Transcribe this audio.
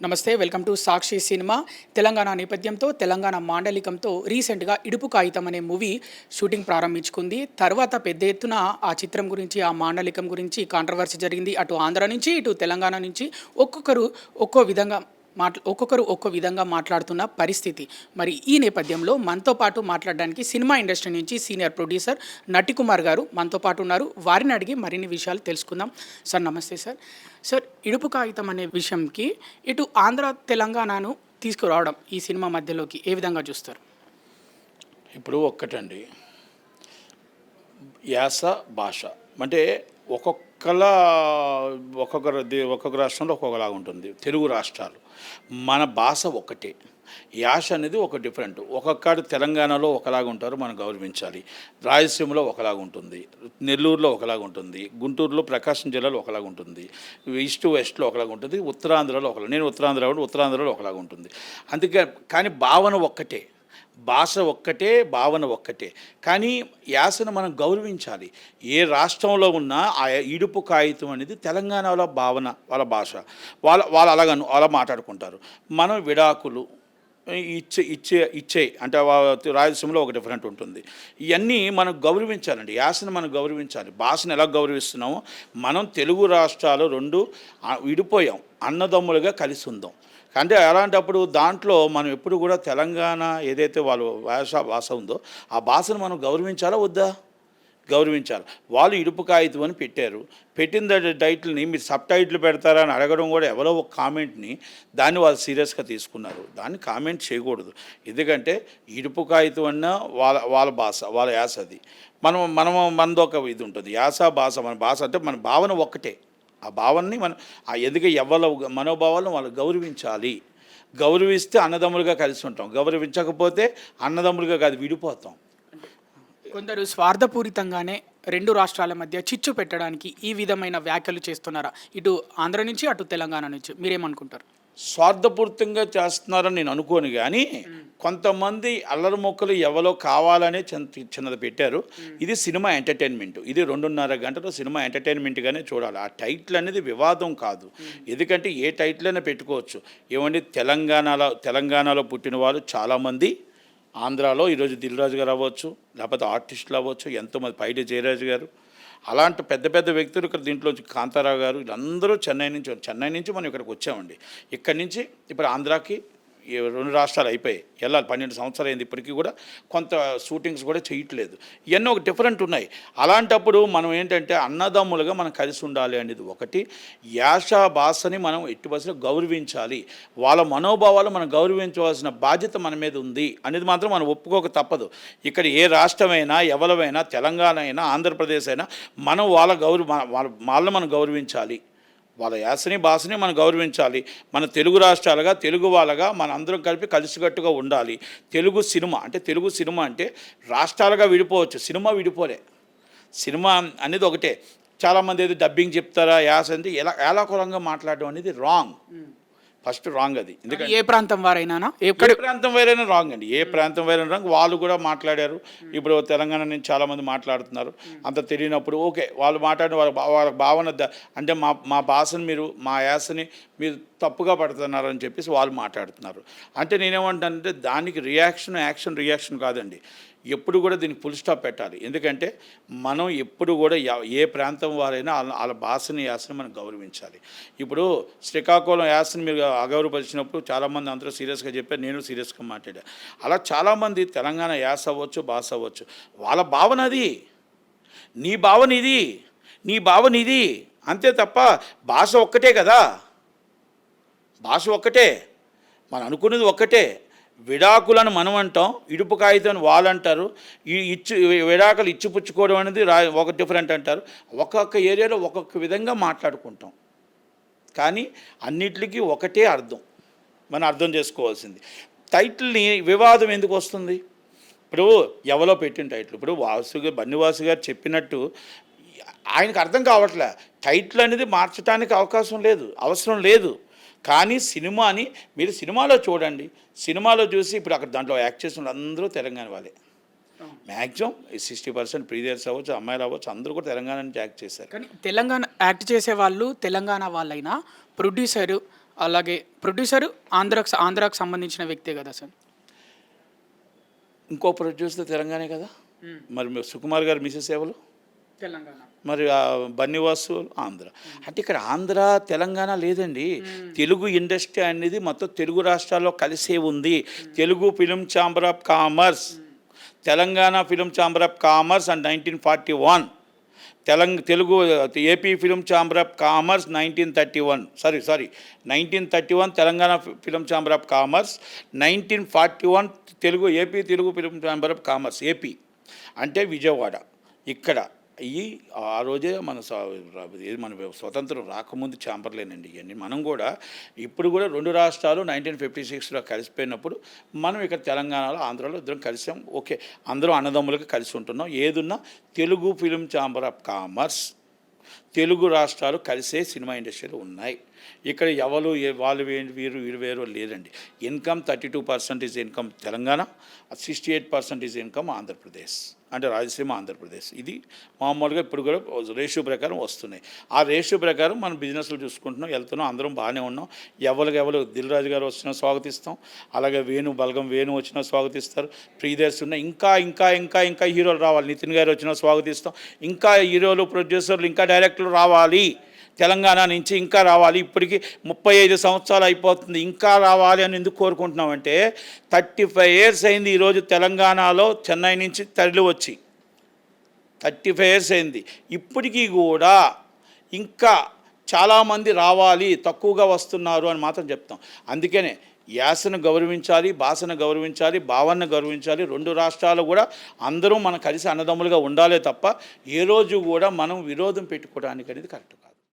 నమస్తే, welcome to Sakshi cinema. Telangana నేపథ్యంతో, తెలంగాణ మాండలికంతో రీసెంట్గా ఇడుపు కాగితం అనే మూవీ షూటింగ్ ప్రారంభించుకుంది. తర్వాత పెద్ద ఎత్తున ఆ చిత్రం గురించి, ఆ మాండలికం గురించి కాంట్రవర్సీ జరిగింది. అటు ఆంధ్ర నుంచి, ఇటు తెలంగాణ నుంచి ఒక్కొక్కరు ఒక్కో విధంగా మాట్లాడుతున్న పరిస్థితి. మరి ఈ నేపథ్యంలో మనతో పాటు మాట్లాడడానికి సినిమా ఇండస్ట్రీ నుంచి సీనియర్ ప్రొడ్యూసర్ నటికుమార్ గారు మనతో పాటు ఉన్నారు. వారిని అడిగి మరిన్ని విషయాలు తెలుసుకుందాం. సార్ నమస్తే సార్. సార్, ఇడుపు కాగితం అనే విషయంకి ఇటు ఆంధ్ర తెలంగాణను తీసుకురావడం ఈ సినిమా మధ్యలోకి ఏ విధంగా చూస్తారు? ఇప్పుడు ఒక్కటండి, యాస భాష అంటే ఒక్కొక్క రాష్ట్రంలో ఒక్కొక్కలాగా ఉంటుంది. తెలుగు రాష్ట్రాలు మన భాష ఒక్కటే, యాస అనేది ఒక డిఫరెంట్. ఒక్కొక్కడు తెలంగాణలో ఒకలాగా ఉంటారు, మనం గౌరవించాలి. రాయలసీమలో ఒకలాగా ఉంటుంది, నెల్లూరులో ఒకలాగా ఉంటుంది, గుంటూరులో ప్రకాశం జిల్లాలో ఒకలాగా ఉంటుంది, ఈస్ట్ వెస్ట్లో ఒకలాగా ఉంటుంది, ఉత్తరాంధ్రలో ఒకలాగా. నేను ఉత్తరాంధ్రలో ఒకలాగా ఉంటుంది. అందుకే కానీ భావన ఒక్కటే, భాష ఒక్కటే, భావన ఒక్కటే. కానీ యాసను మనం గౌరవించాలి. ఏ రాష్ట్రంలో ఉన్నా ఆ ఇడుపు కాగితం అనేది తెలంగాణలో భావన, వాళ్ళ భాష, వాళ్ళు అలా మాట్లాడుకుంటారు. మనం విడాకులు ఇచ్చే అంటే రాయలసీమలో ఒక డిఫరెంట్ ఉంటుంది. ఇవన్నీ మనం గౌరవించాలండి. యాసను మనం గౌరవించాలి. భాషను ఎలా గౌరవిస్తున్నామో మనం తెలుగు రాష్ట్రాలు రెండు విడిపోయాం, అన్నదమ్ములుగా కలిసి ఉందాం. అంటే అలాంటప్పుడు దాంట్లో మనం ఎప్పుడు కూడా తెలంగాణ ఏదైతే వాళ్ళు భాష ఉందో ఆ భాషను మనం గౌరవించాలా వద్దా? గౌరవించాలి. వాళ్ళు ఇడుపు కాగితం అని పెట్టిన టైటిల్ని మీరు సబ్ టైటిల్ పెడతారా అని అడగడం కూడా ఎవరో ఒక కామెంట్ని దాన్ని వాళ్ళు సీరియస్గా తీసుకున్నారు. దాన్ని కామెంట్ చేయకూడదు. ఎందుకంటే ఇడుపు కాగితం అన్నా వాళ్ళ భాష, వాళ్ళ యాస. అది మనది ఒక ఇది ఉంటుంది, యాస భాష. మన భాష అంటే మన భావన ఒక్కటే. ఆ భావాన్ని మనం ఎందుకంటే ఎవరి మనోభావాలను వాళ్ళు గౌరవించాలి. గౌరవిస్తే అన్నదమ్ములుగా కలిసి ఉంటాం, గౌరవించకపోతే అన్నదమ్ములుగా కాదు విడిపోతాం. కొందరు స్వార్థపూరితంగానే రెండు రాష్ట్రాల మధ్య చిచ్చు పెట్టడానికి ఈ విధమైన వ్యాఖ్యలు చేస్తున్నారా? ఇటు ఆంధ్ర నుంచి, అటు తెలంగాణ నుంచి మీరేమనుకుంటారు? స్వార్థపూరితంగా చేస్తున్నారని నేను అనుకోను. కానీ కొంతమంది అల్లరి మొక్కలు ఎవరో కావాలనే చిన్నది పెట్టారు. ఇది సినిమా ఎంటర్టైన్మెంట్. ఇది 2.5 గంటలో సినిమా ఎంటర్టైన్మెంట్గానే చూడాలి. ఆ టైటిల్ అనేది వివాదం కాదు. ఎందుకంటే ఏ టైటిల్ అయినా పెట్టుకోవచ్చు. ఏమండి, తెలంగాణలో పుట్టిన వాళ్ళు చాలామంది ఆంధ్రాలో ఈరోజు దిల్ రాజు గారు అవ్వచ్చు, లేకపోతే ఆర్టిస్టులు అవ్వచ్చు, ఎంతోమంది పైడి జయరాజు గారు, అలాంటి పెద్ద పెద్ద వ్యక్తులు ఇక్కడ దీంట్లోంచి కాంతారావు గారు, వీళ్ళందరూ చెన్నై నుంచి మనం ఇక్కడికి వచ్చామండి. ఇక్కడి నుంచి ఇప్పుడు ఆంధ్రాకి 2 రాష్ట్రాలు అయిపోయాయి, వెళ్ళాలి. 12 సంవత్సరాలు అయింది. ఇప్పటికీ కూడా కొంత షూటింగ్స్ కూడా చేయట్లేదు. ఇవన్నీ ఒక డిఫరెంట్ ఉన్నాయి. అలాంటప్పుడు మనం ఏంటంటే అన్నదమ్ములుగా మనం కలిసి ఉండాలి అనేది ఒకటి. యాస భాషని మనం ఎట్టి బస్సులో గౌరవించాలి. వాళ్ళ మనోభావాలు మనం గౌరవించవలసిన బాధ్యత మన మీద ఉంది అనేది మాత్రం మనం ఒప్పుకోక తప్పదు. ఇక్కడ ఏ రాష్ట్రమైనా, ఎవరైనా, తెలంగాణ అయినా, ఆంధ్రప్రదేశ్ అయినా మనం వాళ్ళని మనం గౌరవించాలి. వాళ్ళ యాసని భాషని మనం గౌరవించాలి. మన తెలుగు రాష్ట్రాలుగా, తెలుగు వాళ్ళగా మన అందరం కలిసికట్టుగా ఉండాలి. తెలుగు సినిమా అంటే రాష్ట్రాలుగా విడిపోవచ్చు, సినిమా విడిపోలే. సినిమా అనేది ఒకటే. చాలామంది ఏదో డబ్బింగ్ చెప్తారా, యాస అంటే ఏలాకులంగా మాట్లాడడం అనేది రాంగ్. ఫస్ట్ రాంగ్ అది. ఎందుకంటే ఏ ప్రాంతం వారైనా, ఏ ప్రాంతం వేరైనా రాంగ్ అండి. ఏ ప్రాంతం వేరైనా రాంగ్. వాళ్ళు కూడా మాట్లాడారు. ఇప్పుడు తెలంగాణ నుంచి చాలామంది మాట్లాడుతున్నారు. అంత తెలియనప్పుడు ఓకే, వాళ్ళు మాట్లాడిన వాళ్ళ భావన అంటే మా భాషను మీరు, మా యాసని మీరు తప్పుగా పడుతున్నారని చెప్పేసి వాళ్ళు మాట్లాడుతున్నారు. అంటే నేనేమంటానంటే దానికి యాక్షన్ కాదండి. ఎప్పుడు కూడా దీనికి ఫుల్ స్టాప్ పెట్టాలి. ఎందుకంటే మనం ఎప్పుడు కూడా ఏ ప్రాంతం వారైనా వాళ్ళ భాషని, యాసని మనం గౌరవించాలి. ఇప్పుడు శ్రీకాకుళం యాసని మీరు అగౌరవపరిచినప్పుడు చాలామంది అందరూ సీరియస్గా చెప్పారు, నేను సీరియస్గా మాట్లాడా. అలా చాలామంది తెలంగాణ యాస అవ్వచ్చు, భాష అవ్వచ్చు, వాళ్ళ భావన అది. నీ భావన ఇది అంతే తప్ప భాష ఒక్కటే కదా. భాష ఒక్కటే, మనం అనుకున్నది ఒక్కటే. విడాకులను మనం అంటాం, ఇడుపు కాగితం వాళ్ళు అంటారు. విడాకులు ఇచ్చిపుచ్చుకోవడం అనేది ఒక డిఫరెంట్ అంటారు. ఒక్కొక్క ఏరియాలో ఒక్కొక్క విధంగా మాట్లాడుకుంటాం. కానీ అన్నిటికీ ఒకటే అర్థం, మనం అర్థం చేసుకోవాల్సింది. టైటిల్ని వివాదం ఎందుకు వస్తుంది? ఇప్పుడు ఎవరో పెట్టిన టైటిల్, ఇప్పుడు బన్నివాసు గారు చెప్పినట్టు ఆయనకు అర్థం కావట్లే. టైటిల్ అనేది మార్చడానికి అవసరం లేదు. కానీ సినిమాని మీరు సినిమాలో చూడండి. సినిమాలో చూసి ఇప్పుడు అక్కడ దాంట్లో యాక్ట్ చేసిన అందరూ తెలంగాణ వాళ్ళే. మ్యాక్సిమం 60% ప్రీవియర్స్ అవ్వచ్చు, అమ్మాయిలు అవ్వచ్చు, అందరూ కూడా తెలంగాణ నుంచి యాక్ట్ చేశారు. కానీ తెలంగాణ యాక్ట్ చేసే వాళ్ళు తెలంగాణ వాళ్ళైనా, ప్రొడ్యూసరు అలాగే ప్రొడ్యూసర్ ఆంధ్రాకు సంబంధించిన వ్యక్తే కదా సార్. ఇంకో ప్రొడ్యూసర్ తెలంగాణ కదా. మరి సుకుమార్ గారు మిసెస్ ఎవరు? తెలంగాణ. మరి బన్నీవాసు ఆంధ్ర. అంటే ఇక్కడ ఆంధ్ర తెలంగాణ లేదండి. తెలుగు ఇండస్ట్రీ అనేది మొత్తం తెలుగు రాష్ట్రాల్లో కలిసే ఉంది. Telugu film chamber of commerce, Telangana film chamber of commerce and 1941, Telugu AP film chamber of commerce 1931, 1931 Telangana film chamber of commerce, 1941 AP Telugu film chamber of commerce AP అంటే విజయవాడ. ఇక్కడ ఆ రోజే మన స్వతంత్రం రాకముందు ఛాంబర్లేనండి ఇవన్నీ. మనం కూడా ఇప్పుడు కూడా రెండు రాష్ట్రాలు 1956లో కలిసిపోయినప్పుడు మనం ఇక్కడ తెలంగాణలో ఆంధ్రాలో ఇద్దరం కలిసాం. ఓకే, అందరూ అన్నదమ్ములుగా కలిసి ఉంటున్నాం. ఏదున్నా Telugu film chamber of commerce, Telugu రాష్ట్రాలు కలిసే సినిమా ఇండస్ట్రీలు ఉన్నాయి. ఇక్కడ ఎవరు వాళ్ళు వీరు వేరు లేదండి. Income 32% is income Telangana, 68% is income Andhra Pradesh, అంటే రాయలసీమ ఆంధ్రప్రదేశ్. ఇది మామూలుగా ఇప్పుడు కూడా రేషియో ప్రకారం వస్తున్నాయి. ఆ రేషియో ప్రకారం మనం బిజినెస్లు చూసుకుంటున్నాం, వెళ్తున్నాం, అందరం బాగానే ఉన్నాం. ఎవరు దిల్ రాజు గారు వచ్చినా స్వాగతిస్తాం, అలాగే బలగం వేణు వచ్చినా స్వాగతిస్తారు, ప్రియదర్శి ఉన్న ఇంకా ఇంకా ఇంకా ఇంకా హీరోలు రావాలి, నితిన్ గారు వచ్చినా స్వాగతిస్తాం. ఇంకా హీరోలు, ప్రొడ్యూసర్లు, ఇంకా డైరెక్టర్లు రావాలి తెలంగాణ నుంచి, ఇంకా రావాలి. ఇప్పటికీ 35 సంవత్సరాలు అయిపోతుంది, ఇంకా రావాలి అని ఎందుకు కోరుకుంటున్నామంటే 35 years అయింది ఈరోజు తెలంగాణలో చెన్నై నుంచి తరలి వచ్చి 35 years అయింది. ఇప్పటికీ కూడా ఇంకా చాలామంది రావాలి, తక్కువగా వస్తున్నారు అని మాత్రం చెప్తాం. అందుకనే యాసను గౌరవించాలి, భాషను గౌరవించాలి, భావనను గౌరవించాలి. రెండు రాష్ట్రాలు కూడా అందరూ మనం కలిసి అన్నదమ్ములుగా ఉండాలే తప్ప ఏ రోజు కూడా మనం విరోధం పెట్టుకోవడానికి అనేది కరెక్ట్ కాదు.